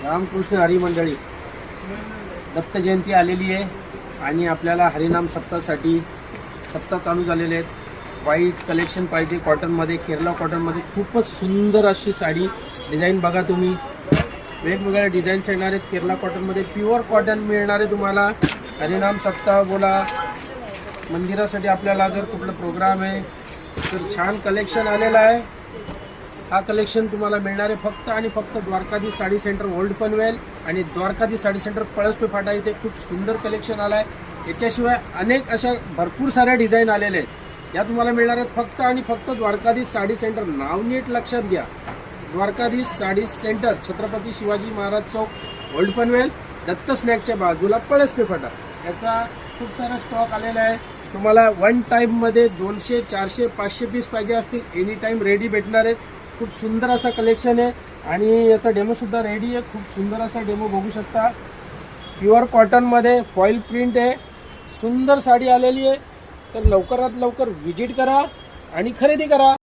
रामकृष्ण हरी मंडळी, दत्त जयंती आलेली आहे आणि आपल्याला हरिनाम सप्ताहासाठी सप्ताह चालू झालेले आहेत. व्हाईट कलेक्शन पाहिजे कॉटनमध्ये, केरला कॉटनमध्ये खूपच सुंदर अशी साडी डिझाईन बघा तुम्ही. वेगवेगळ्या डिझाईन्स येणार आहेत केरला कॉटनमध्ये. प्युअर कॉटन मिळणार आहे तुम्हाला. हरिनाम सप्ताह बोला, मंदिरासाठी आपल्याला जर कुठला प्रोग्राम आहे तर छान कलेक्शन आलेलं आहे. हा कलेक्शन तुम्हाला मिळणार आहे फक्त आणि फक्त द्वारकाधीश साडी सेंटर ओल्ड पनवेल आणि द्वारकाधीश साडी सेंटर पळसपे फाटा. इथे खूप सुंदर कलेक्शन आलं आहे. याच्याशिवाय अनेक अशा भरपूर साऱ्या डिझाईन आलेल्या आहेत. या तुम्हाला मिळणार आहेत फक्त आणि फक्त द्वारकाधीश साडी सेंटर. नाव नीट लक्षात घ्या, द्वारकाधीश साडी सेंटर, छत्रपती शिवाजी महाराज चौक, ओल्ड पनवेल, दत्त स्नॅकच्या बाजूला पळसपे फाटा. याचा खूप सारा स्टॉक आलेला आहे. तुम्हाला वन टाईममध्ये 200, 400, 500 पीस पाहिजे असतील एनी टाईम रेडी भेटणार आहेत. खूप सुंदर असा कलेक्शन आहे आणि याचा डेमो सुद्धा रेडी आहे. खूप सुंदर असा डेमो बघू शकता. प्युअर कॉटनमध्ये फॉईल प्रिंट आहे. सुंदर साडी आलेली आहे. तर लवकरात लवकर व्हिजिट करा आणि खरेदी करा.